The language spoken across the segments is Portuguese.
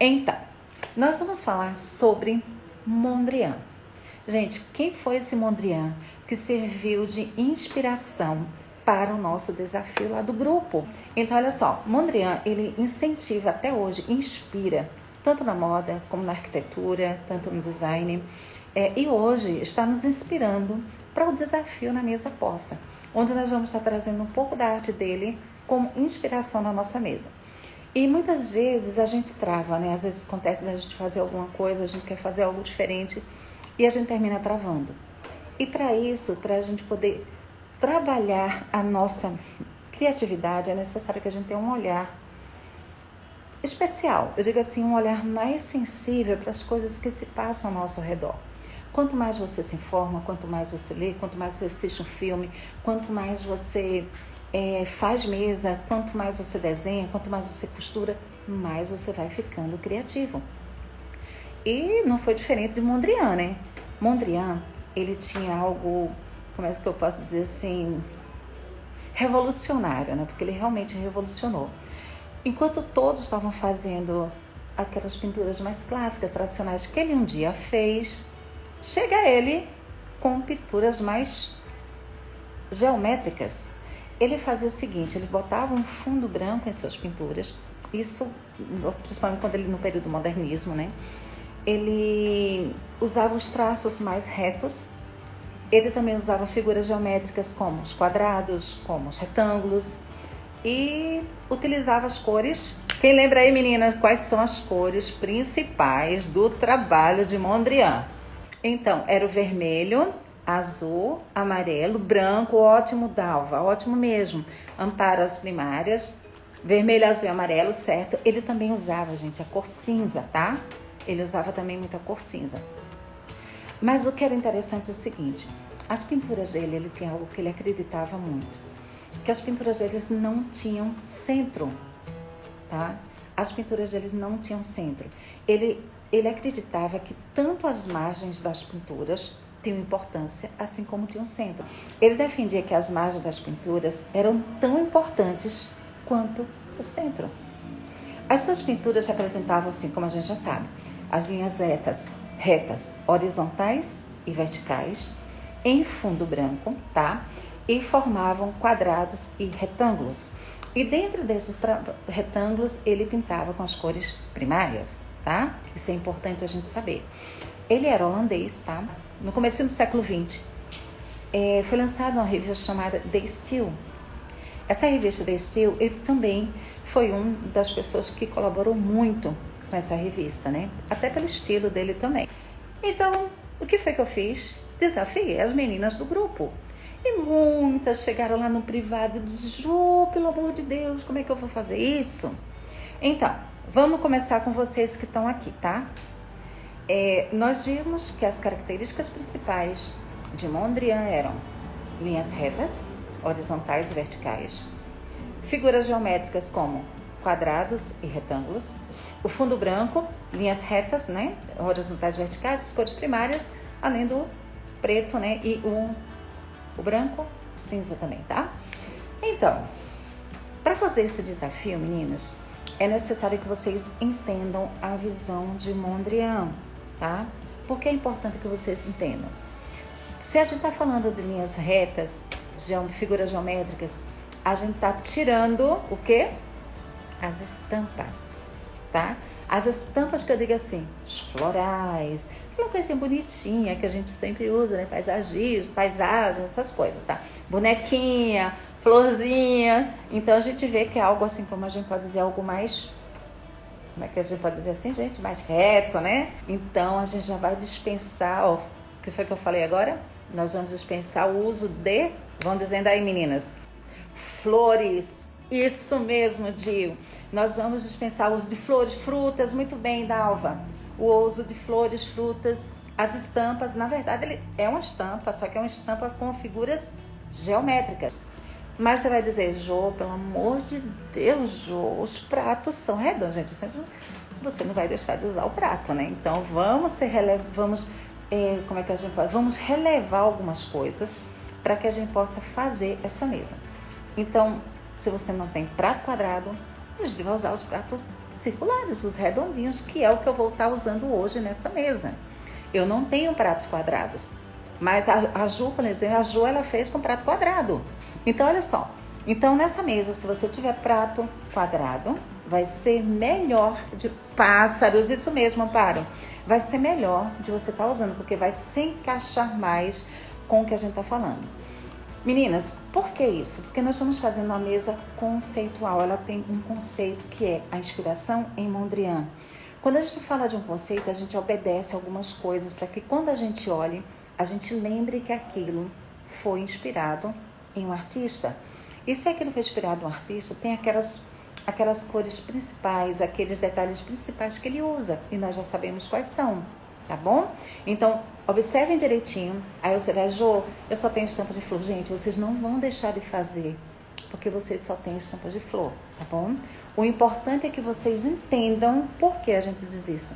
Então, nós vamos falar sobre Mondrian. Gente, quem foi esse Mondrian que serviu de inspiração para o nosso desafio lá do grupo? Então, olha só, Mondrian, ele incentiva até hoje, inspira, tanto na moda, como na arquitetura, tanto no design, e hoje está nos inspirando para o desafio na mesa posta, onde nós vamos estar trazendo um pouco da arte dele como inspiração na nossa mesa. E muitas vezes a gente trava, né? Às vezes acontece da gente fazer alguma coisa, a gente quer fazer algo diferente e a gente termina travando. E para isso, para a gente poder trabalhar a nossa criatividade, é necessário que a gente tenha um olhar especial. Eu digo assim, um olhar mais sensível para as coisas que se passam ao nosso redor. Quanto mais você se informa, quanto mais você lê, quanto mais você assiste um filme, quanto mais você faz mesa, quanto mais você desenha, quanto mais você costura, mais você vai ficando criativo. E não foi diferente de Mondrian, né? Mondrian, ele tinha algo, como é que eu posso dizer assim, revolucionário, né? Porque ele realmente revolucionou. Enquanto todos estavam fazendo aquelas pinturas mais clássicas, tradicionais, que ele um dia fez, chega ele com pinturas mais geométricas. Ele fazia o seguinte, ele botava um fundo branco em suas pinturas, isso principalmente quando ele no período do modernismo, né? Ele usava os traços mais retos, ele também usava figuras geométricas como os quadrados, como os retângulos e utilizava as cores. Quem lembra aí, meninas, quais são as cores principais do trabalho de Mondrian? Então, era o vermelho, azul, amarelo, branco, ótimo, Dalva, ótimo mesmo. Amparas primárias, vermelho, azul e amarelo, certo? Ele também usava, gente, a cor cinza, tá? Ele usava também muita cor cinza. Mas o que era interessante é o seguinte, as pinturas dele, ele tinha algo que ele acreditava muito, que as pinturas dele não tinham centro, tá? As pinturas dele não tinham centro. Ele acreditava que tanto as margens das pinturas tinham importância, assim como tinham centro. Ele defendia que as margens das pinturas eram tão importantes quanto o centro. As suas pinturas representavam, assim, como a gente já sabe, as linhas retas, horizontais e verticais, em fundo branco, tá? E formavam quadrados e retângulos. E dentro desses retângulos, ele pintava com as cores primárias, tá? Isso é importante a gente saber. Ele era holandês, tá? No começo do século XX, foi lançada uma revista chamada The Style. Essa revista The Style, ele também foi uma das pessoas que colaborou muito com essa revista, né? Até pelo estilo dele também. Então, o que foi que eu fiz? Desafiei as meninas do grupo. E muitas chegaram lá no privado e disseram, pelo amor de Deus, como é que eu vou fazer isso? Então, vamos começar com vocês que estão aqui, tá? Nós vimos que as características principais de Mondrian eram linhas retas, horizontais e verticais, figuras geométricas como quadrados e retângulos, o fundo branco, linhas retas, né, horizontais e verticais, as cores primárias, além do preto, né, e o branco, o cinza também, tá? Então, para fazer esse desafio, meninas, é necessário que vocês entendam a visão de Mondrian, tá? Porque é importante que vocês entendam. Se a gente está falando de linhas retas, figuras geométricas, a gente está tirando o quê? As estampas, tá? As estampas que eu digo assim, os florais, uma coisinha bonitinha que a gente sempre usa, né? Paisagem, essas coisas, tá? Bonequinha, florzinha. Então a gente vê que é algo assim, como a gente pode dizer, algo mais... Como é que a gente pode dizer assim, gente? Mais reto, né? Então a gente já vai dispensar, ó. O que foi que eu falei agora? Nós vamos dispensar o uso de... Vão dizendo aí, meninas. Flores. Isso mesmo, Dio. Nós vamos dispensar o uso de flores, frutas. Muito bem, Dalva. O uso de flores, frutas, as estampas. Na verdade, ele é uma estampa, só que é uma estampa com figuras geométricas. Mas você vai dizer, Jô, pelo amor de Deus, Jô, os pratos são redondos, gente. Você não vai deixar de usar o prato, né? Então, vamos relevar algumas coisas para que a gente possa fazer essa mesa. Então, se você não tem prato quadrado, a gente vai usar os pratos circulares, os redondinhos, que é o que eu vou estar usando hoje nessa mesa. Eu não tenho pratos quadrados, mas a Ju, por exemplo, a Ju ela fez com prato quadrado. Então, olha só. Então, nessa mesa, se você tiver prato quadrado, vai ser melhor de pássaros, isso mesmo, Amparo. Vai ser melhor de você estar usando, porque vai se encaixar mais com o que a gente está falando. Meninas, por que isso? Porque nós estamos fazendo uma mesa conceitual. Ela tem um conceito que é a inspiração em Mondrian. Quando a gente fala de um conceito, a gente obedece algumas coisas para que quando a gente olhe, a gente lembre que aquilo foi inspirado em um artista. E se aquilo foi inspirado em um artista, tem aquelas cores principais, aqueles detalhes principais que ele usa. E nós já sabemos quais são, tá bom? Então, observem direitinho. Aí você vai, Jô, eu só tenho estampa de flor. Gente, vocês não vão deixar de fazer, porque vocês só têm estampa de flor, tá bom? O importante é que vocês entendam por que a gente diz isso.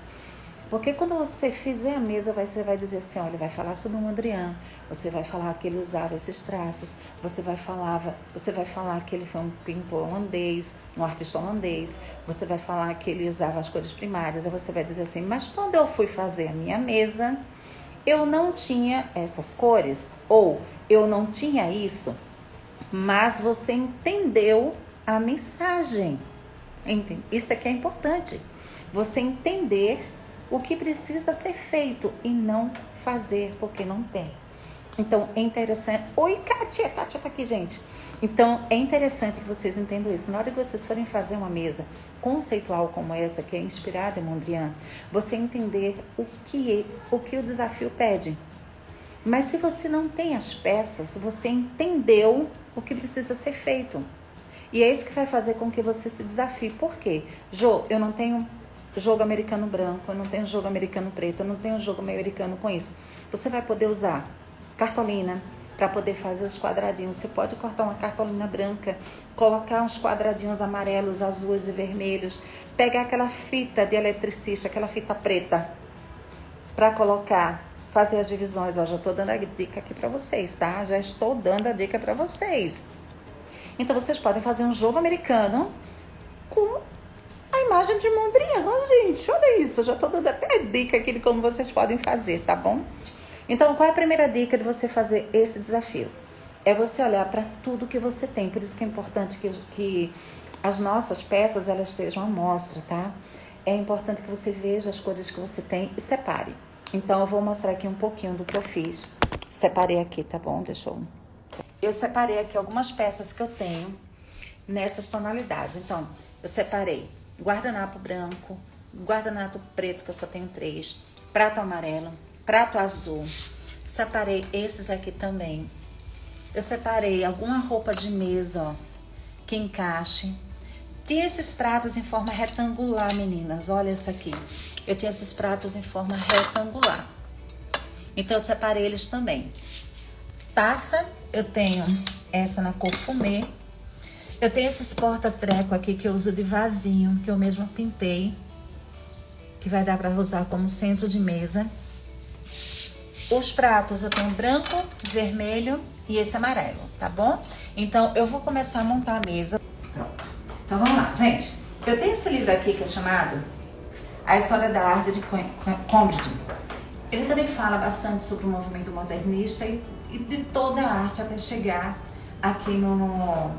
Porque quando você fizer a mesa, você vai dizer assim, olha, vai falar sobre o Mondrian, você vai falar que ele usava esses traços, você vai falar que ele foi um pintor holandês, um artista holandês, você vai falar que ele usava as cores primárias, aí você vai dizer assim, mas quando eu fui fazer a minha mesa, eu não tinha essas cores, ou eu não tinha isso, mas você entendeu a mensagem. Isso aqui é importante. Você entender o que precisa ser feito e não fazer porque não tem. Então, é interessante... Oi, Kátia! Kátia tá aqui, gente. Então, é interessante que vocês entendam isso. Na hora que vocês forem fazer uma mesa conceitual como essa, que é inspirada em Mondrian, você entender o que o desafio pede. Mas se você não tem as peças, você entendeu o que precisa ser feito. E é isso que vai fazer com que você se desafie. Por quê? Jô, eu não tenho jogo americano branco, eu não tenho jogo americano preto, eu não tenho jogo americano com isso. Você vai poder usar cartolina para poder fazer os quadradinhos. Você pode cortar uma cartolina branca, colocar uns quadradinhos amarelos, azuis e vermelhos, pegar aquela fita de eletricista, aquela fita preta, para colocar, fazer as divisões. Ó, já estou dando a dica aqui para vocês, tá? Já estou dando a dica para vocês. Então, vocês podem fazer um jogo americano com a imagem de Mondrian, gente. Olha isso, eu já estou dando até a dica aqui de como vocês podem fazer, tá bom? Então, qual é a primeira dica de você fazer esse desafio? É você olhar para tudo que você tem. Por isso que é importante que as nossas peças, elas estejam à mostra, tá? É importante que você veja as cores que você tem e separe. Então, eu vou mostrar aqui um pouquinho do que eu fiz. Separei aqui, tá bom? Eu separei aqui algumas peças que eu tenho nessas tonalidades. Então, eu separei guardanapo branco, guardanapo preto, que eu só tenho 3, prato amarelo, prato azul. Separei esses aqui também. Eu separei alguma roupa de mesa, ó, que encaixe. Tinha esses pratos em forma retangular, meninas. Olha essa aqui. Eu tinha esses pratos em forma retangular. Então, eu separei eles também. Taça, eu tenho essa na cor fumê. Eu tenho esses porta-treco aqui que eu uso de vasinho, que eu mesma pintei, que vai dar para usar como centro de mesa. Os pratos eu tenho branco, vermelho e esse amarelo, tá bom? Então, eu vou começar a montar a mesa. Pronto. Então, vamos lá, gente. Eu tenho esse livro aqui que é chamado A História da Arte de Combridge. Ele também fala bastante sobre o movimento modernista e de toda a arte até chegar aqui na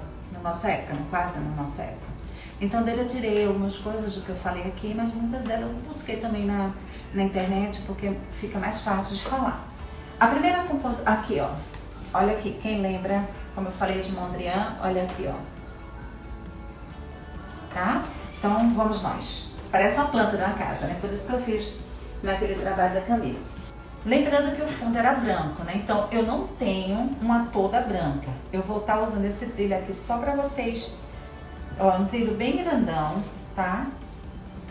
nossa época, quase na nossa época. Então, dele eu tirei algumas coisas do que eu falei aqui, mas muitas delas eu busquei também na internet, porque fica mais fácil de falar. A primeira composição, aqui ó, olha aqui, quem lembra, como eu falei de Mondrian, olha aqui ó. Tá? Então, vamos nós. Parece uma planta de uma casa, né? Por isso que eu fiz naquele trabalho da Camila. Lembrando que o fundo era branco, né? Então, eu não tenho uma toda branca. Eu vou estar usando esse trilho aqui só pra vocês. Ó, um trilho bem grandão, tá?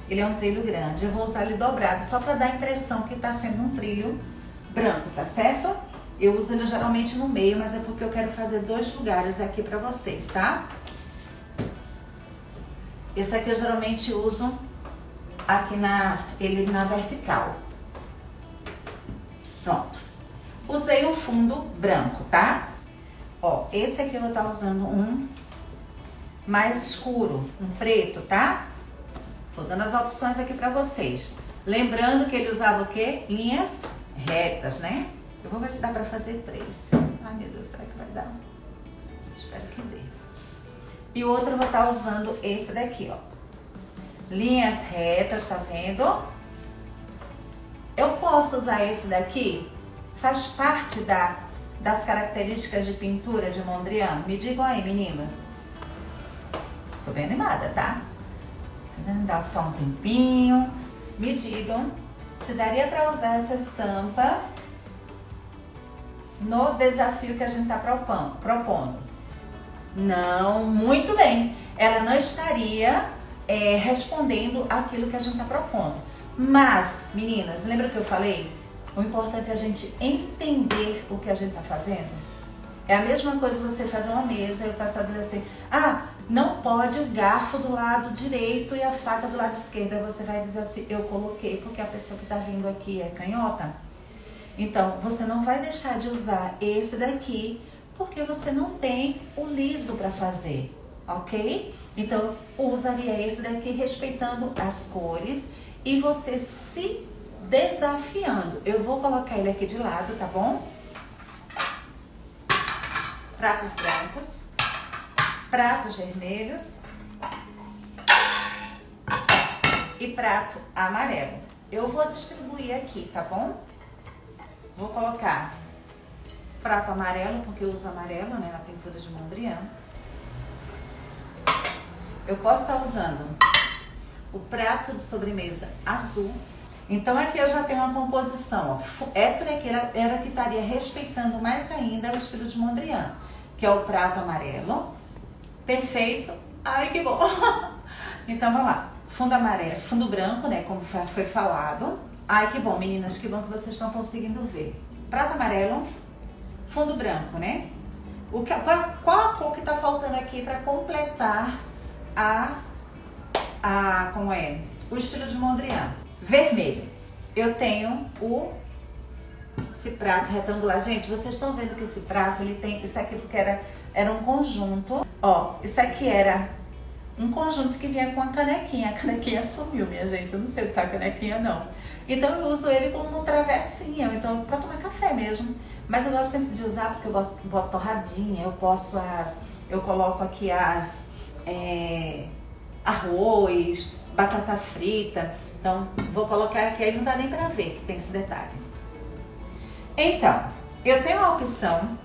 Ele é um trilho grande. Eu vou usar ele dobrado só pra dar a impressão que tá sendo um trilho branco, tá certo? Eu uso ele geralmente no meio, mas é porque eu quero fazer 2 lugares aqui pra vocês, tá? Esse aqui eu geralmente uso aqui ele na vertical. Pronto. Usei um fundo branco, tá? Ó, esse aqui eu vou estar usando um mais escuro, um preto, tá? Tô dando as opções aqui pra vocês. Lembrando que ele usava o quê? Linhas retas, né? Eu vou ver se dá pra fazer 3. Ai, meu Deus, será que vai dar? Espero que dê. E o outro eu vou estar usando esse daqui, ó. Linhas retas, tá vendo? Eu posso usar esse daqui? Faz parte das características de pintura de Mondrian? Me digam aí, meninas. Tô bem animada, tá? Você vai me dar só um tempinho. Me digam se daria pra usar essa estampa no desafio que a gente tá propondo. Não, muito bem. Ela não estaria respondendo aquilo que a gente tá propondo. Mas, meninas, lembra que eu falei? O importante é a gente entender o que a gente tá fazendo. É a mesma coisa você fazer uma mesa e o pastor dizer assim, não pode o garfo do lado direito e a faca do lado esquerdo. Aí você vai dizer assim, eu coloquei porque a pessoa que tá vindo aqui é canhota. Então, você não vai deixar de usar esse daqui porque você não tem o liso para fazer, ok? Então, usaria esse daqui respeitando as cores e você se desafiando. Eu vou colocar ele aqui de lado, tá bom? Pratos brancos, pratos vermelhos e prato amarelo. Eu vou distribuir aqui, tá bom? Vou colocar prato amarelo, porque eu uso amarelo, né, na pintura de Mondrian. Eu posso estar usando o prato de sobremesa azul. Então aqui eu já tenho uma composição, ó. Essa daqui era que estaria respeitando mais ainda o estilo de Mondrian, que é o prato amarelo. Perfeito. Ai, que bom. Então vamos lá. Fundo amarelo, fundo branco, né, como foi falado. Ai, que bom, meninas, que bom que vocês estão conseguindo ver. Prato amarelo, fundo branco, né? Qual a cor que tá faltando aqui para completar o estilo de Mondrian? Vermelho. Eu tenho esse prato retangular. Gente, vocês estão vendo que esse prato, ele tem isso aqui porque era um conjunto. Ó, isso aqui era um conjunto que vinha com a canequinha. A canequinha sumiu, minha gente. Eu não sei o que tá a canequinha, não. Então eu uso ele como um travessinho, então para tomar café mesmo. Mas eu gosto sempre de usar porque eu boto torradinha, eu coloco aqui arroz, batata frita. Então vou colocar aqui, aí não dá nem para ver que tem esse detalhe. Então, eu tenho a opção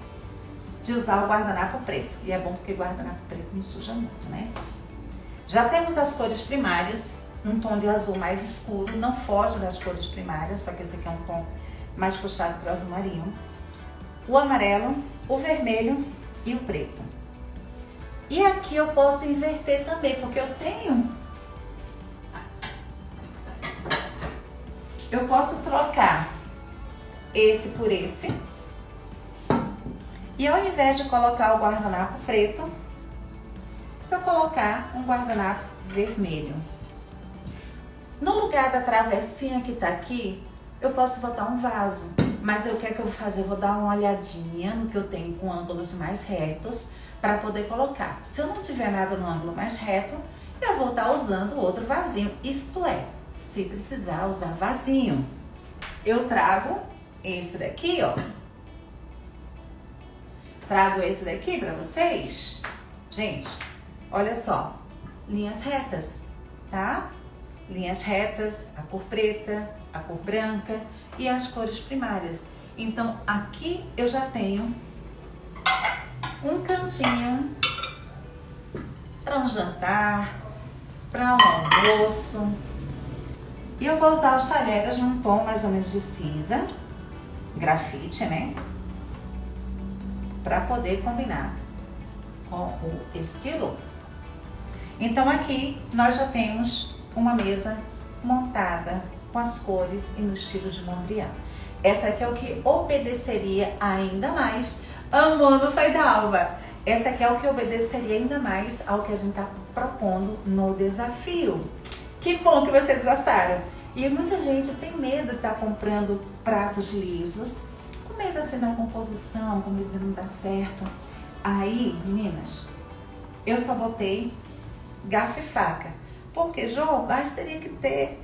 de usar o guardanapo preto. E é bom porque guardanapo preto não suja muito, né? Já temos as cores primárias. Um tom de azul mais escuro, não foge das cores primárias, só que esse aqui é um tom mais puxado para o azul marinho. O amarelo, o vermelho e o preto. E aqui eu posso inverter também, porque eu posso trocar esse por esse. E ao invés de colocar o guardanapo preto, eu colocar um guardanapo vermelho. No lugar da travessinha que tá aqui, eu posso botar um vaso. Mas o que é que eu vou fazer? Eu vou dar uma olhadinha no que eu tenho com ângulos mais retos para poder colocar. Se eu não tiver nada no ângulo mais reto, eu vou estar usando outro vasinho. Isto é, se precisar usar vasinho. Eu trago esse daqui, ó. Trago esse daqui para vocês. Gente, olha só. Linhas retas, tá? Linhas retas, a cor preta, a cor branca e as cores primárias. Então, aqui eu já tenho um cantinho para um jantar, para um almoço. E eu vou usar os talheres num tom mais ou menos de cinza, grafite, né? Para poder combinar com o estilo. Então, aqui nós já temos uma mesa montada com as cores e no estilo de Mondrian. Essa aqui é o que obedeceria ainda mais, amor no Faidalva. Essa aqui é o que obedeceria ainda mais ao que a gente está propondo no desafio. Que bom que vocês gostaram. E muita gente tem medo de estar comprando pratos lisos, com medo assim da composição, com medo de não dar certo. Aí, meninas, eu só botei garfo e faca. Porque, Jô, mas teria que ter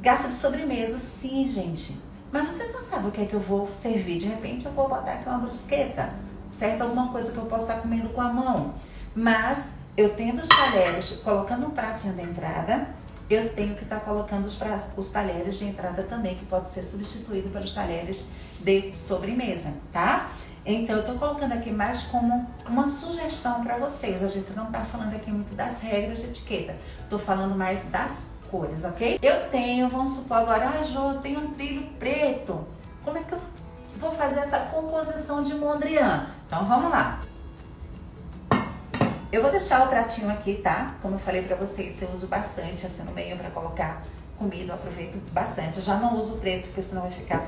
garfo de sobremesa. Sim, gente. Mas você não sabe o que é que eu vou servir. De repente eu vou botar aqui uma brusqueta, certo? Alguma coisa que eu posso estar comendo com a mão. Mas eu tendo os talheres, colocando um pratinho de entrada, eu tenho que estar colocando os talheres de entrada também, que pode ser substituído pelos talheres de sobremesa, tá? Então, eu tô colocando aqui mais como uma sugestão para vocês. A gente não tá falando aqui muito das regras de etiqueta. Tô falando mais das cores, ok? Eu tenho, vamos supor agora, Jô, eu tenho um trilho preto. Como é que eu vou fazer essa composição de Mondrian? Então, vamos lá. Eu vou deixar o pratinho aqui, tá? Como eu falei pra vocês, eu uso bastante assim no meio pra colocar comida, eu aproveito bastante. Eu já não uso preto, porque senão vai ficar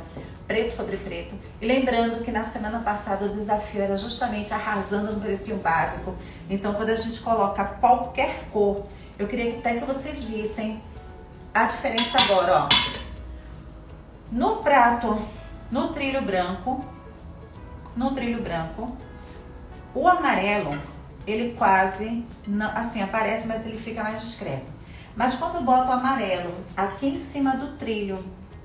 preto sobre preto. E lembrando que na semana passada o desafio era justamente arrasando no pretinho básico. Então, quando a gente coloca qualquer cor, eu queria até que vocês vissem a diferença agora, ó. No prato, no trilho branco, o amarelo, ele quase, não, assim, aparece, mas ele fica mais discreto. Mas quando eu boto o amarelo aqui em cima do trilho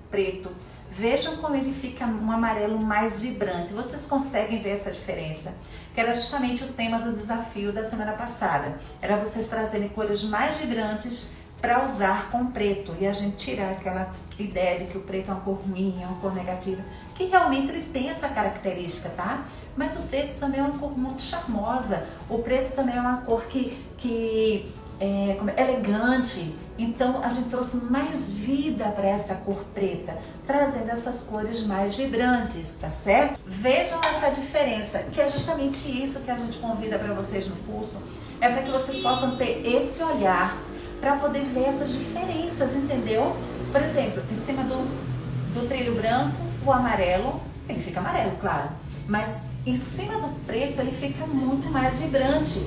preto, vejam como ele fica um amarelo mais vibrante. Vocês conseguem ver essa diferença? Que era justamente o tema do desafio da semana passada. Era vocês trazerem cores mais vibrantes para usar com preto. E a gente tirar aquela ideia de que o preto é uma cor ruim, é uma cor negativa. Que realmente ele tem essa característica, tá? Mas o preto também é uma cor muito charmosa. O preto também é uma cor que é elegante. Então a gente trouxe mais vida para essa cor preta, trazendo essas cores mais vibrantes, tá certo? Vejam essa diferença, que é justamente isso que a gente convida para vocês no curso, é para que vocês possam ter esse olhar para poder ver essas diferenças, entendeu? Por exemplo, em cima do trilho branco, o amarelo, ele fica amarelo, claro, mas em cima do preto ele fica muito mais vibrante.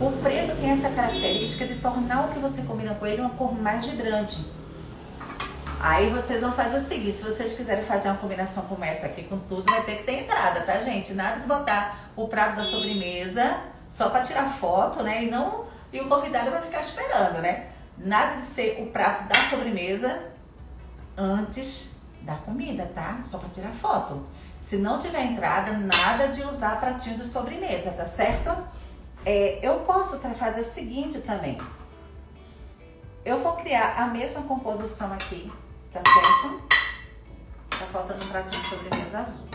O preto tem essa característica de tornar o que você combina com ele uma cor mais vibrante. Aí vocês vão fazer o seguinte, se vocês quiserem fazer uma combinação como essa aqui com tudo, vai ter que ter entrada, tá, gente? Nada de botar o prato da sobremesa só para tirar foto, né? E o convidado vai ficar esperando, né? Nada de ser o prato da sobremesa antes da comida, tá? Só para tirar foto. Se não tiver entrada, nada de usar pratinho de sobremesa, tá certo? Eu posso fazer o seguinte também. Eu vou criar a mesma composição aqui, tá certo? Tá faltando um pratinho de sobremesa azul.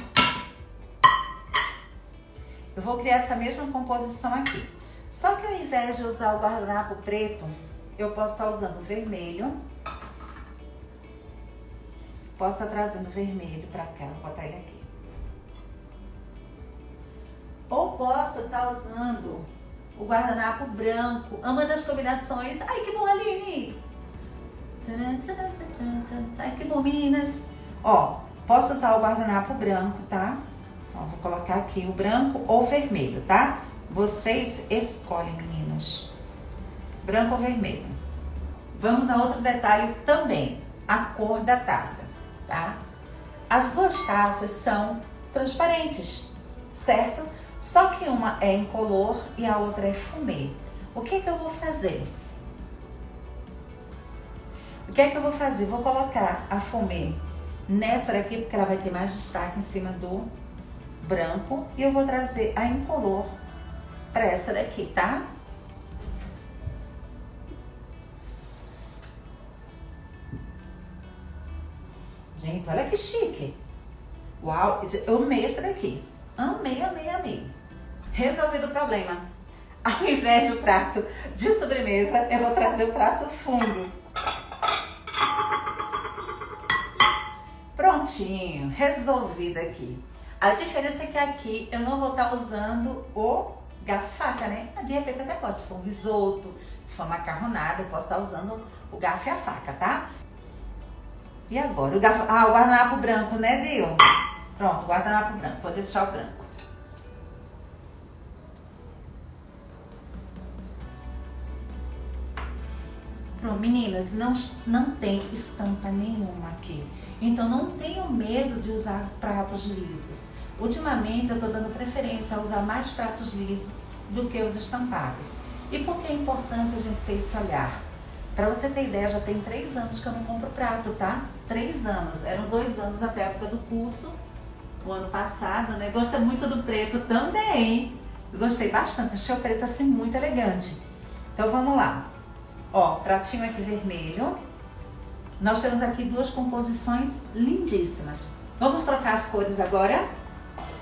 Eu vou criar essa mesma composição aqui. Só que ao invés de usar o guardanapo preto, eu posso estar usando vermelho. Posso estar trazendo vermelho pra cá, vou botar ele aqui. Ou posso estar usando o guardanapo branco. Uma das combinações. Ai, que bom, Aline! Ai, que bom, meninas! Ó, posso usar o guardanapo branco, tá? Ó, vou colocar aqui o branco ou vermelho, tá? Vocês escolhem, meninas. Branco ou vermelho. Vamos a outro detalhe também. A cor da taça, tá? As duas taças são transparentes, certo? Só que uma é incolor e a outra é fumê. O que eu vou fazer? Vou colocar a fumê nessa daqui, porque ela vai ter mais destaque em cima do branco. E eu vou trazer a incolor para essa daqui, tá? Gente, olha que chique. Uau, eu amei essa daqui. Amei, amei, amei. Resolvido o problema. Ao invés do prato de sobremesa, eu vou trazer o prato fundo. Prontinho, resolvido aqui. A diferença é que aqui eu não vou estar usando o garfo e faca, né? De repente até posso, se for um risoto, se for macarronada, eu posso estar usando o garfo e a faca, tá? E agora? O guardanapo branco, né, Dio? Pronto, guardanapo branco. Vou deixar o branco. Pronto, meninas, não tem estampa nenhuma aqui. Então, não tenham medo de usar pratos lisos. Ultimamente, eu tô dando preferência a usar mais pratos lisos do que os estampados. E por que é importante a gente ter esse olhar? Para você ter ideia, já tem 3 anos que eu não compro prato, tá? 3 anos. Eram 2 anos até a época do curso, o ano passado, né? Gostei muito do preto também. Gostei bastante, achei o preto assim muito elegante. Então vamos lá. Ó, pratinho aqui vermelho. Nós temos aqui 2 composições lindíssimas. Vamos trocar as cores agora?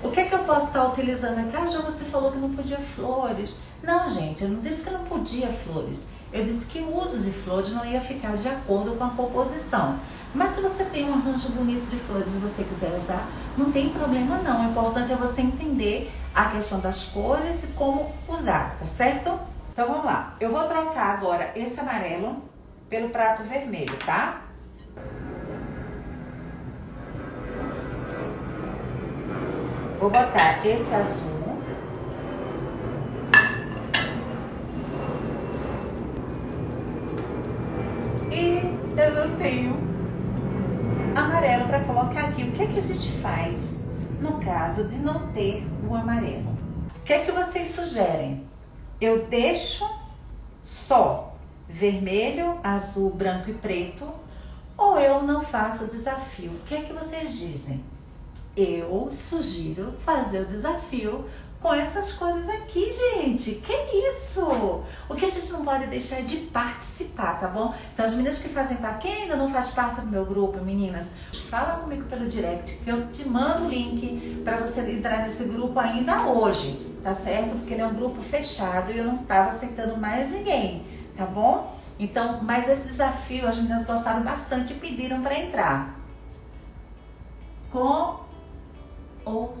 O que é que eu posso estar utilizando aqui? Ah, já você falou que não podia flores. Não, gente, eu não disse que não podia flores. Eu disse que o uso de flores não ia ficar de acordo com a composição. Mas se você tem um arranjo bonito de flores e você quiser usar, não tem problema não. O importante é você entender a questão das cores e como usar, tá certo? Então vamos lá. Eu vou trocar agora esse amarelo pelo prato vermelho, tá? Vou botar esse azul. E eu não tenho amarelo para colocar aqui. O que é que a gente faz no caso de não ter o amarelo? O que é que vocês sugerem? Eu deixo só vermelho, azul, branco e preto, ou eu não faço o desafio? O que é que vocês dizem? Eu sugiro fazer o desafio com essas cores aqui, gente. Que isso? O que a gente não pode deixar é de participar, tá bom? Então, as meninas que fazem parte, quem ainda não faz parte do meu grupo, meninas, fala comigo pelo direct, que eu te mando o link para você entrar nesse grupo ainda hoje, tá certo? Porque ele é um grupo fechado e eu não tava aceitando mais ninguém, tá bom? Então, mas esse desafio as meninas gostaram bastante e pediram para entrar. Com ou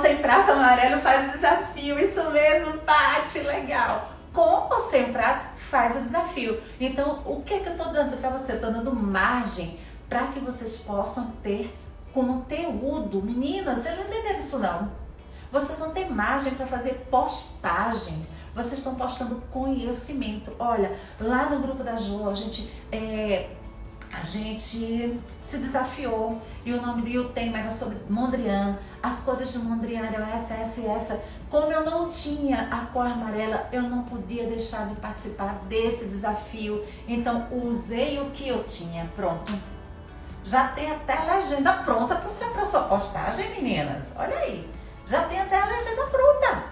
sem prato amarelo faz o desafio. Isso mesmo, Paty, legal. Com ou sem prato faz o desafio. Então, o que é que eu tô dando para você? Eu tô dando margem para que vocês possam ter conteúdo. Meninas, vocês não entenderam isso não. Vocês vão ter margem para fazer postagens. Vocês estão postando conhecimento. Olha, lá no grupo da Jo, a gente se desafiou e o nome do item era sobre Mondrian. As cores de Mondrian eram essa. Como eu não tinha a cor amarela, eu não podia deixar de participar desse desafio. Então, usei o que eu tinha. Pronto. Já tem até a legenda pronta para sua postagem, meninas. Olha aí. Já tem até a legenda pronta.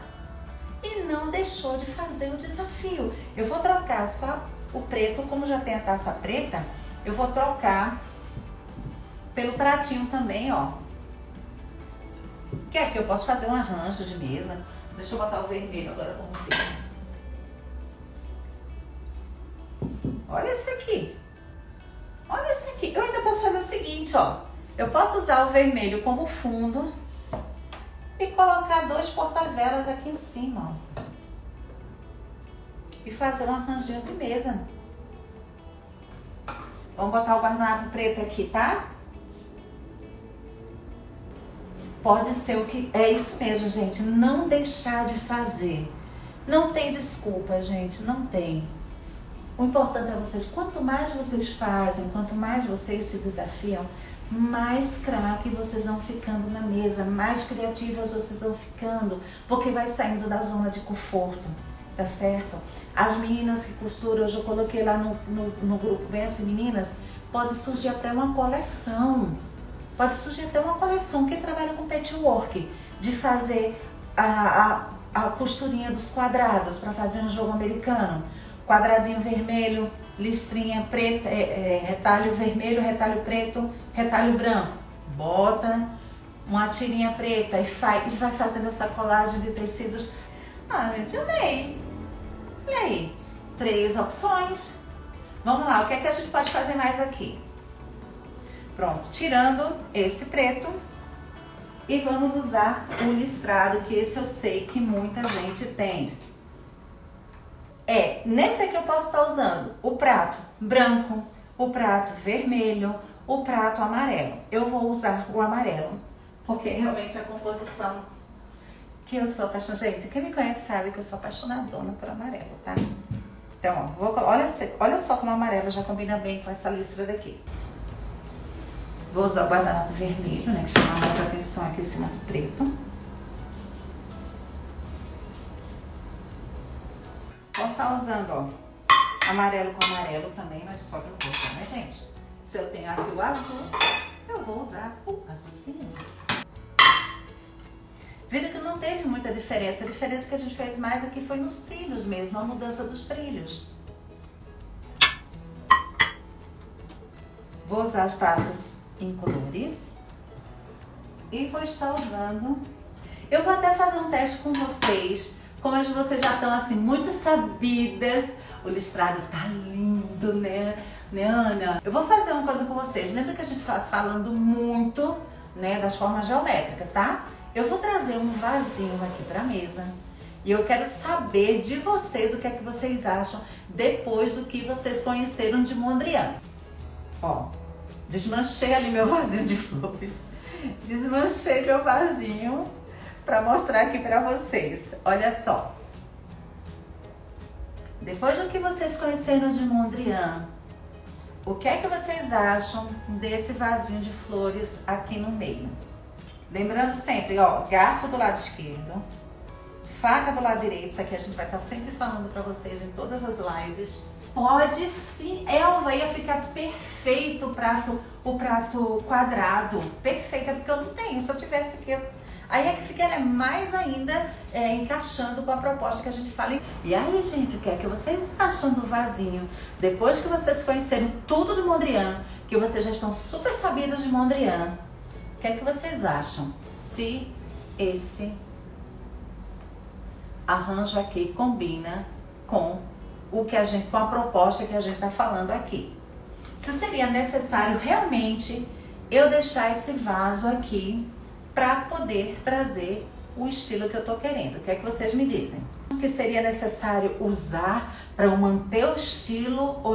E não deixou de fazer o desafio. Eu vou trocar só o preto, como já tem a taça preta, eu vou trocar pelo pratinho também, ó. Que aqui eu posso fazer um arranjo de mesa. Deixa eu botar o vermelho agora como fica. Olha esse aqui. Olha esse aqui. Eu ainda posso fazer o seguinte, ó. Eu posso usar o vermelho como fundo e colocar 2 porta-velas aqui em cima, ó. E fazer um arranjinho de mesa. Vamos botar o guardanapo preto aqui, tá? Pode ser o que... É isso mesmo, gente. Não deixar de fazer. Não tem desculpa, gente. Não tem. O importante é vocês... Quanto mais vocês fazem, quanto mais vocês se desafiam, mais craque vocês vão ficando na mesa, mais criativas vocês vão ficando, porque vai saindo da zona de conforto, tá certo? As meninas que costuram, eu já coloquei lá no grupo, bem assim, meninas, pode surgir até uma coleção. Pode surgir até uma coleção. Quem trabalha com patchwork, de fazer a costurinha dos quadrados para fazer um jogo americano. Quadradinho vermelho, listrinha preta, retalho vermelho, retalho preto, retalho branco. Bota uma tirinha preta e vai fazendo essa colagem de tecidos. Ah, gente, amei. E aí? 3 opções. Vamos lá, o que é que a gente pode fazer mais aqui? Pronto, tirando esse preto e vamos usar o listrado, que esse eu sei que muita gente tem. Nesse aqui eu posso estar usando o prato branco, o prato vermelho, o prato amarelo. Eu vou usar o amarelo, porque realmente é a composição que eu sou apaixonada. Gente, quem me conhece sabe que eu sou apaixonadona por amarelo, tá? Então, ó, olha só como o amarelo já combina bem com essa listra daqui. Vou usar o guardanapo vermelho, né, que chama mais atenção aqui em cima do preto. Posso estar usando, ó, amarelo com amarelo também, mas só que eu vou, né, gente? Se eu tenho aqui o azul, eu vou usar o azulzinho. Viram que não teve muita diferença. A diferença que a gente fez mais aqui foi nos trilhos mesmo, a mudança dos trilhos. Vou usar as taças incolores e vou estar usando. Eu vou até fazer um teste com vocês. Como vocês já estão assim muito sabidas, o listrado tá lindo, né, Ana? Eu vou fazer uma coisa com vocês. Lembra que a gente tá falando muito, né, das formas geométricas, tá? Eu vou trazer um vasinho aqui pra mesa e eu quero saber de vocês o que é que vocês acham depois do que vocês conheceram de Mondrian. Ó, desmanchei ali meu vasinho de flores. Desmanchei meu vasinho para mostrar aqui para vocês. Olha só. Depois do que vocês conheceram de Mondrian, o que é que vocês acham desse vasinho de flores aqui no meio? Lembrando sempre, ó, garfo do lado esquerdo, faca do lado direito. Isso aqui a gente vai estar sempre falando para vocês em todas as lives. Pode sim, Elva, ia ficar perfeito o prato quadrado. Perfeito, é porque eu não tenho. Se eu tivesse aqui, aí é que ficaria mais ainda encaixando com a proposta que a gente fala. E aí, gente, o que é que vocês acham do vasinho? Depois que vocês conheceram tudo de Mondrian, que vocês já estão super sabidos de Mondrian, o que é que vocês acham? Se esse arranjo aqui combina com com a proposta que a gente está falando aqui. Se seria necessário realmente eu deixar esse vaso aqui para poder trazer o estilo que eu tô querendo. O que é que vocês me dizem? Que seria necessário usar para eu manter o estilo ou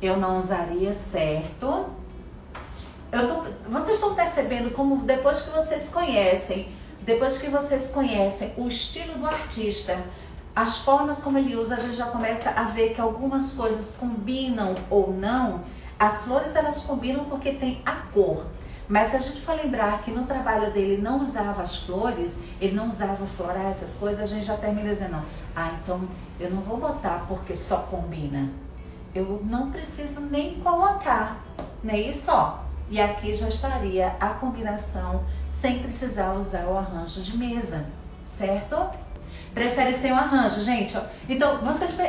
eu não usaria, certo? Vocês estão percebendo como depois que vocês conhecem o estilo do artista, as formas como ele usa, a gente já começa a ver que algumas coisas combinam ou não. As flores, elas combinam porque tem a cor. Mas se a gente for lembrar que no trabalho dele não usava as flores, ele não usava florais, essas coisas, a gente já termina dizendo, então eu não vou botar porque só combina. Eu não preciso nem colocar, né? Isso, ó. E aqui já estaria a combinação sem precisar usar o arranjo de mesa, certo? Prefere sem o arranjo, gente. Ó. Então,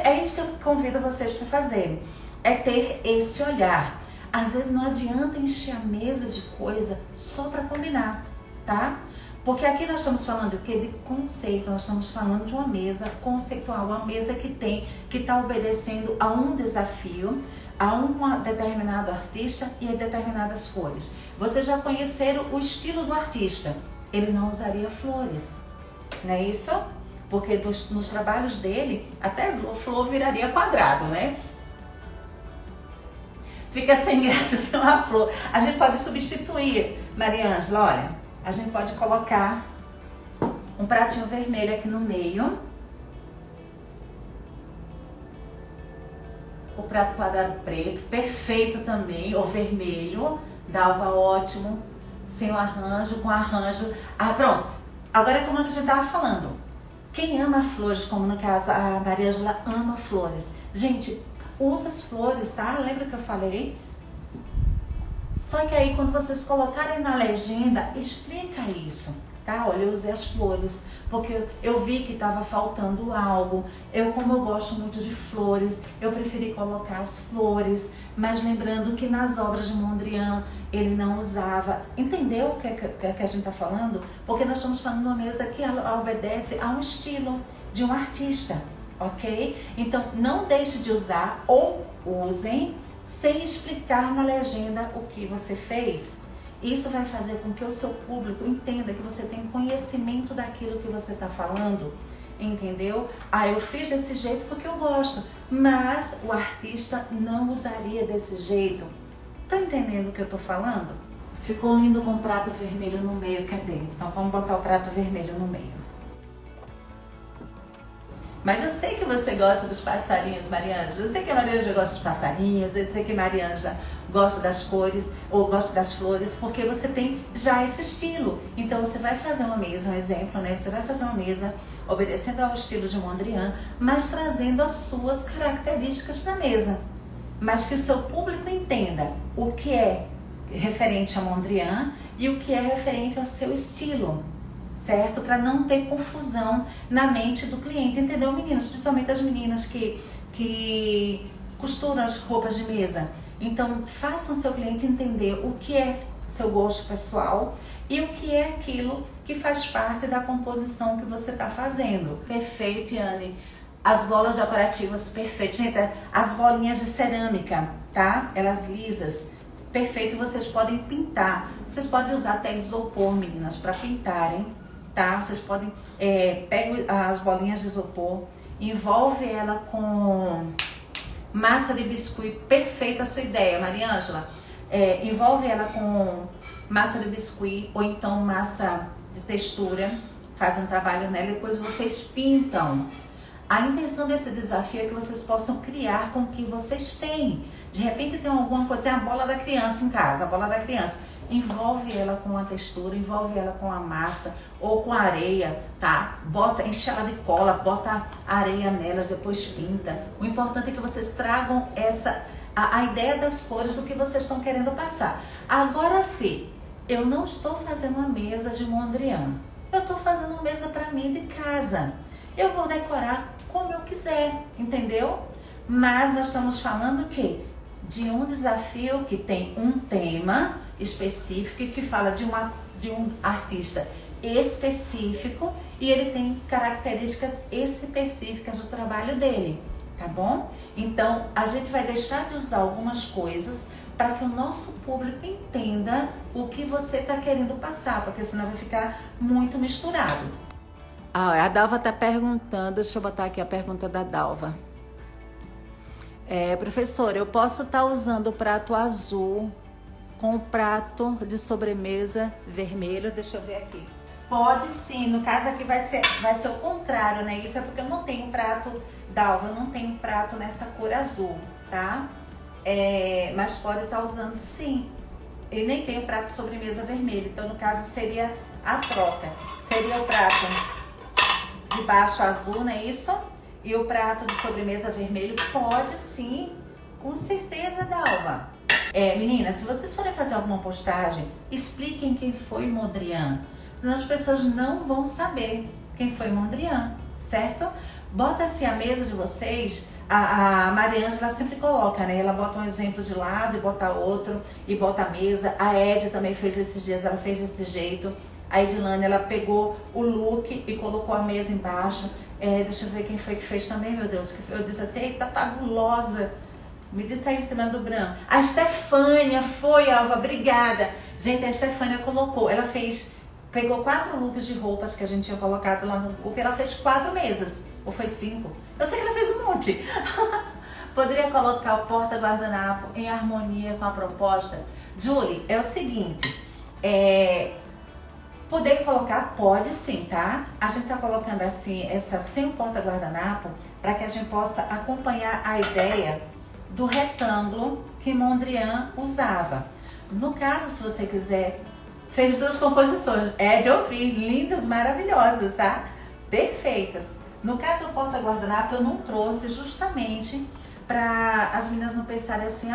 é isso que eu convido vocês para fazerem. É ter esse olhar. Às vezes não adianta encher a mesa de coisa só para combinar, tá? Porque aqui nós estamos falando de conceito, nós estamos falando de uma mesa conceitual, uma mesa que está obedecendo a um desafio, a um determinado artista e a determinadas cores. Vocês já conheceram o estilo do artista, ele não usaria flores, não é isso? Porque nos trabalhos dele, até o flor viraria quadrado, né? Fica sem graça sem uma flor. A gente pode substituir, Mariângela, olha, a gente pode colocar um pratinho vermelho aqui no meio. O prato quadrado preto, perfeito também, ou vermelho, dava ótimo, sem o arranjo, com arranjo. Pronto. Agora é como a gente estava falando. Quem ama flores, como no caso a Mariângela ama flores. Gente, usa as flores, tá? Lembra que eu falei? Só que aí quando vocês colocarem na legenda, explica isso, tá? Olha, eu usei as flores, porque eu vi que estava faltando algo. Como eu gosto muito de flores, eu preferi colocar as flores, mas lembrando que nas obras de Mondrian ele não usava. Entendeu o que a gente está falando? Porque nós estamos falando de uma mesa que ela obedece a um estilo de um artista, ok? Então não deixe de usar ou usem sem explicar na legenda o que você fez. Isso vai fazer com que o seu público entenda que você tem conhecimento daquilo que você está falando, entendeu? Eu fiz desse jeito porque eu gosto, mas o artista não usaria desse jeito. Tá entendendo o que eu tô falando? Ficou lindo com o prato vermelho no meio, cadê? Então vamos botar o prato vermelho no meio. Mas eu sei que você gosta dos passarinhos, Mariângela. Eu sei que a Mariângela gosta dos passarinhos, eu sei que a Mariângela gosta das cores ou gosta das flores, porque você tem já esse estilo. Então você vai fazer uma mesa, um exemplo, né? Você vai fazer uma mesa obedecendo ao estilo de Mondrian, mas trazendo as suas características para a mesa. Mas que o seu público entenda o que é referente a Mondrian e o que é referente ao seu estilo, certo? Para não ter confusão na mente do cliente, entendeu, meninas? Principalmente as meninas que costuram as roupas de mesa. Então, façam seu cliente entender o que é seu gosto pessoal e o que é aquilo que faz parte da composição que você está fazendo. Perfeito, Yane. As bolas decorativas, perfeito. Gente, as bolinhas de cerâmica, tá? Elas lisas, perfeito. Vocês podem pintar. Vocês podem usar até isopor, meninas, para pintarem, tá? Vocês podem, pega as bolinhas de isopor, envolve ela com massa de biscuit, perfeita a sua ideia, Mariângela. Envolve ela com massa de biscuit ou então massa de textura, faz um trabalho nela e depois vocês pintam. A intenção desse desafio é que vocês possam criar com o que vocês têm. De repente tem alguma coisa, tem a bola da criança em casa, a bola da criança. Envolve ela com a textura, envolve ela com a massa ou com a areia, tá? Enche ela de cola, bota areia nelas, depois pinta. O importante é que vocês tragam a ideia das cores do que vocês estão querendo passar. Agora sim, eu não estou fazendo uma mesa de Mondrian. Eu estou fazendo uma mesa para mim de casa. Eu vou decorar como eu quiser, entendeu? Mas nós estamos falando de um desafio que tem um tema específico e que fala de um artista específico e ele tem características específicas do trabalho dele, tá bom? Então, a gente vai deixar de usar algumas coisas para que o nosso público entenda o que você está querendo passar, porque senão vai ficar muito misturado. A Dalva está perguntando, deixa eu botar aqui a pergunta da Dalva. Professora, eu posso estar usando o prato azul com o prato de sobremesa vermelho? Deixa eu ver aqui. Pode sim, no caso aqui vai ser o contrário, né? Isso é porque eu não tenho prato, Dalva, eu não tenho prato nessa cor azul, tá? Mas pode estar usando sim. Eu nem tenho prato de sobremesa vermelho, então no caso seria a troca. Seria o prato de baixo azul, não é isso? E o prato de sobremesa vermelho pode sim, com certeza, Dalva. Meninas, se vocês forem fazer alguma postagem, expliquem quem foi Mondrian, senão as pessoas não vão saber quem foi Mondrian, certo? Bota assim a mesa de vocês, a Mariângela sempre coloca, né? Ela bota um exemplo de lado e bota outro, e bota a mesa. A Ed também fez esses dias, ela fez desse jeito. A Edilane, ela pegou o look e colocou a mesa embaixo. Deixa eu ver quem foi que fez também, meu Deus. Eu disse assim, eita, tá gulosa. Me disse aí em cima do branco. A Stefânia foi, Alva, obrigada. Gente, a Stefânia colocou, ela pegou 4 looks de roupas que a gente tinha colocado lá no grupo, ela fez 4 mesas, ou foi 5. Eu sei que ela fez um monte. Poderia colocar o porta-guardanapo em harmonia com a proposta? Julie, é o seguinte, poder colocar, pode sim, tá? A gente tá colocando assim, sem o porta-guardanapo, para que a gente possa acompanhar a ideia do retângulo que Mondrian usava. No caso, se você quiser, fez 2 composições. Eu fiz, lindas, maravilhosas, tá? Perfeitas. No caso do porta-guardanapo, eu não trouxe justamente para as meninas não pensarem assim,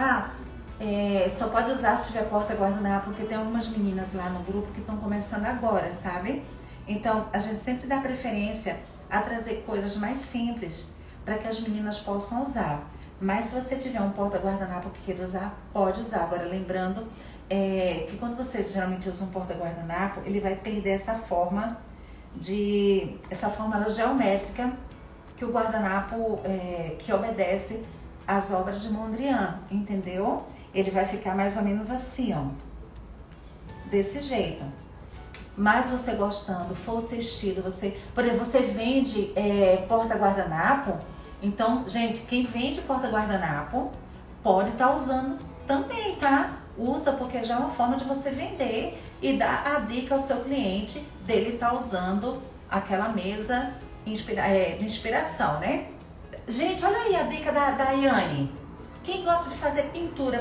só pode usar se tiver porta-guardanapo, porque tem algumas meninas lá no grupo que estão começando agora, sabe? Então, a gente sempre dá preferência a trazer coisas mais simples para que as meninas possam usar. Mas se você tiver um porta-guardanapo que queira usar, pode usar. Agora, lembrando que quando você geralmente usa um porta-guardanapo, ele vai perder essa forma geométrica que o guardanapo que obedece às obras de Mondrian, entendeu? Ele vai ficar mais ou menos assim, ó, desse jeito. Mas você gostando, for o seu estilo, por exemplo, você vende porta-guardanapo, então, gente, quem vende porta-guardanapo pode estar usando também, tá? Usa, porque já é uma forma de você vender e dar a dica ao seu cliente dele estar usando aquela mesa de inspiração, né? Gente, olha aí a dica da Yane. Quem gosta de fazer pintura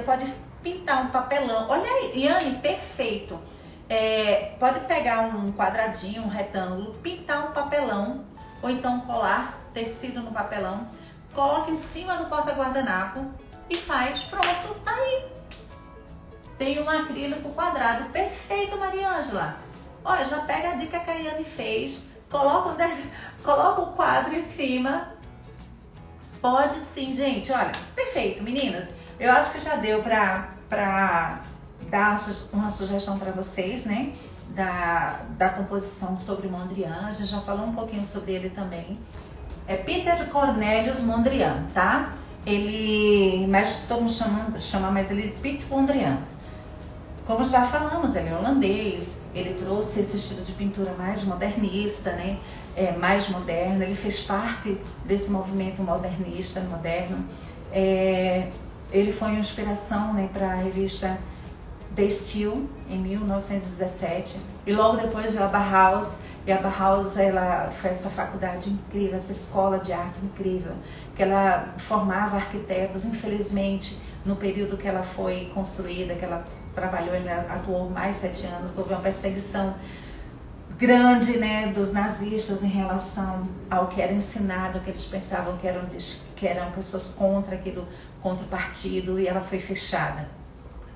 pintar um papelão. Olha aí, Yane, perfeito. Pode pegar um quadradinho, um retângulo, pintar um papelão, ou então colar tecido no papelão, coloca em cima do porta-guardanapo e faz, pronto, tá aí. Tem um acrílico quadrado, perfeito, Mariângela. Olha, já pega a dica que a Yane fez, coloca o quadro em cima. Pode sim, gente, olha, perfeito, meninas. Eu acho que já deu pra dar uma sugestão para vocês, né? Da composição sobre Mondrian. A gente já falou um pouquinho sobre ele também. É Peter Cornelius Mondrian, tá? Mas todo mundo chama mais ele Piet Mondrian. Como já falamos, ele é holandês, ele trouxe esse estilo de pintura mais modernista, né? Mais moderno, ele fez parte desse movimento modernista, moderno. Ele foi uma inspiração, né, para a revista The Steel, em 1917, e logo depois veio a Bauhaus, e a Bauhaus ela foi essa faculdade incrível, essa escola de arte incrível, que ela formava arquitetos. Infelizmente, no período que ela foi construída, que ela trabalhou, ela atuou mais 7 anos, houve uma perseguição grande, né, dos nazistas em relação ao que era ensinado, que eles pensavam que eram pessoas contra aquilo, contra o partido, e ela foi fechada,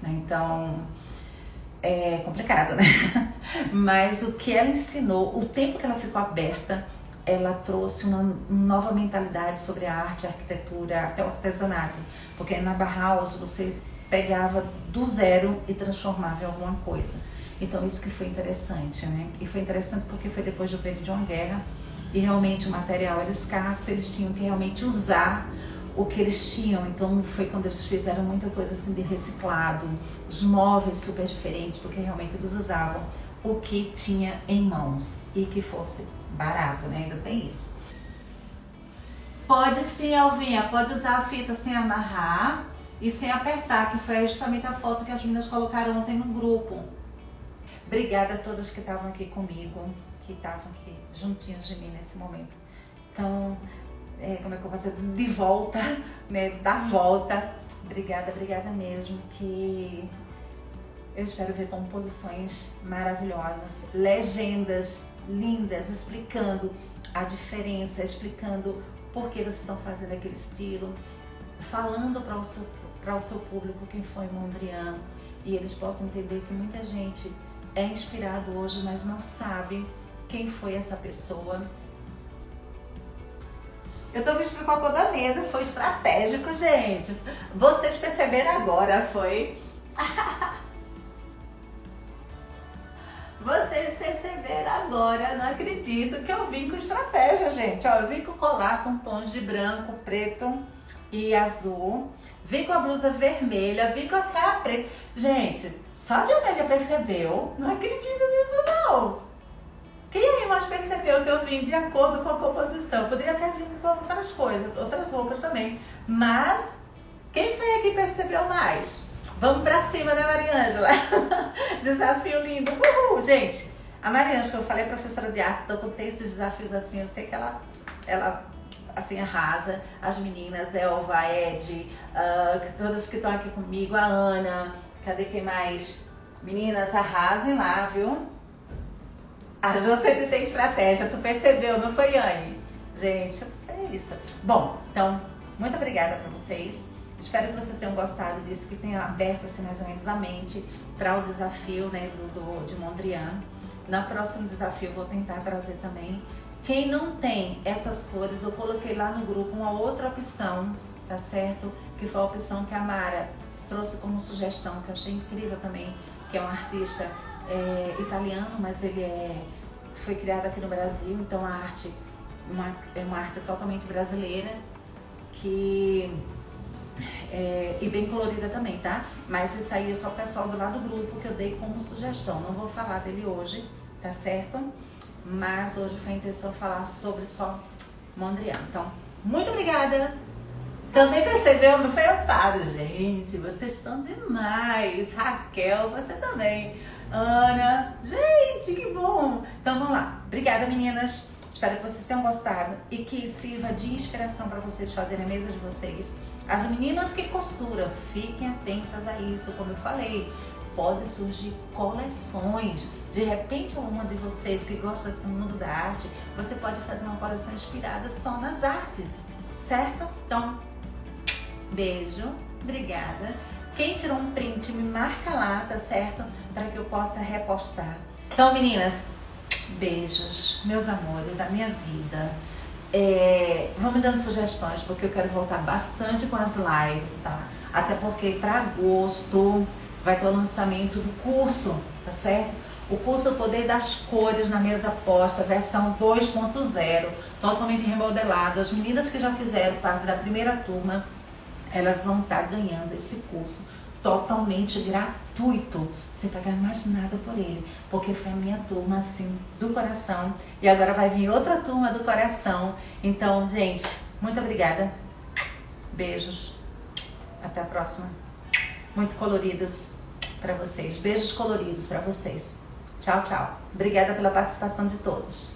né? Então é complicado, né? Mas o que ela ensinou, o tempo que ela ficou aberta, ela trouxe uma nova mentalidade sobre a arte, a arquitetura, até o artesanato, porque na Bauhaus você pegava do zero e transformava em alguma coisa. Então isso que foi interessante, né? E foi interessante porque foi depois do período de uma guerra e realmente o material era escasso, eles tinham que realmente usar o que eles tinham. Então foi quando eles fizeram muita coisa assim de reciclado, os móveis super diferentes, porque realmente eles usavam o que tinha em mãos e que fosse barato, né? Ainda tem isso. Pode sim, Alvinha, pode usar a fita sem amarrar e sem apertar, que foi justamente a foto que as meninas colocaram ontem no grupo. Obrigada a todos que estavam aqui comigo, que estavam aqui juntinhos de mim nesse momento. Então, como é que eu posso dizer? De volta, né? Da volta. Obrigada mesmo, que eu espero ver composições maravilhosas, legendas lindas, explicando a diferença, explicando por que vocês estão fazendo aquele estilo, falando para o seu público quem foi Mondrian, e eles possam entender que muita gente é inspirado hoje, mas não sabe quem foi essa pessoa. Eu tô vestindo com a cor da mesa, foi estratégico, gente. Vocês perceberam agora, foi? Vocês perceberam agora, não acredito que eu vim com estratégia, gente. Ó, eu vim com colar com tons de branco, preto e azul. Vim com a blusa vermelha, vim com a saia preta. Gente, só de Amélia percebeu, não acredito nisso não. Quem aí mais percebeu que eu vim de acordo com a composição? Poderia ter vindo com outras coisas, outras roupas também. Mas, quem foi aqui que percebeu mais? Vamos pra cima, né, Mariângela? Desafio lindo. Uhul, gente. A Mariângela, que eu falei, é professora de arte, então quando tem esses desafios assim, eu sei que ela assim, arrasa. As meninas, Elva, a Ed, todas que estão aqui comigo, a Ana, cadê quem mais? Meninas, arrasem lá, viu? A Jo sempre tem estratégia, tu percebeu, não foi, Anne? Gente, eu sei isso. Bom, então, muito obrigada pra vocês. Espero que vocês tenham gostado disso, que tenham aberto assim mais ou menos a mente para o desafio, né, de Mondrian. No próximo desafio eu vou tentar trazer também. Quem não tem essas cores, eu coloquei lá no grupo uma outra opção, tá certo? Que foi a opção que a Mara trouxe como sugestão, que eu achei incrível também, que é um artista italiano, mas ele foi criado aqui no Brasil, então a arte é uma arte totalmente brasileira, e bem colorida também, tá? Mas isso aí é só o pessoal do lado do grupo que eu dei como sugestão. Não vou falar dele hoje, tá certo? Mas hoje foi a intenção falar sobre só Mondrian. Então, muito obrigada! Também percebeu, não foi Amparo? Gente, vocês estão demais! Raquel, você também! Ana, gente, que bom! Então vamos lá. Obrigada, meninas! Espero que vocês tenham gostado e que sirva de inspiração para vocês fazerem a mesa de vocês. As meninas que costuram, fiquem atentas a isso, como eu falei. Pode surgir coleções. De repente, uma de vocês que gosta desse mundo da arte, você pode fazer uma coleção inspirada só nas artes, certo? Então, beijo, obrigada. Quem tirou um print, me marca lá, tá certo? Para que eu possa repostar. Então, meninas, beijos, meus amores da minha vida. Vão me dando sugestões, porque eu quero voltar bastante com as lives, tá? Até porque para agosto vai ter o lançamento do curso, tá certo? O curso O Poder das Cores na Mesa Posta, versão 2.0, totalmente remodelado. As meninas que já fizeram parte da primeira turma, elas vão estar ganhando esse curso totalmente gratuito, sem pagar mais nada por ele, porque foi a minha turma, assim, do coração, e agora vai vir outra turma do coração. Então, gente, muito obrigada, beijos, até a próxima, muito coloridos para vocês, beijos coloridos para vocês, tchau, tchau, obrigada pela participação de todos.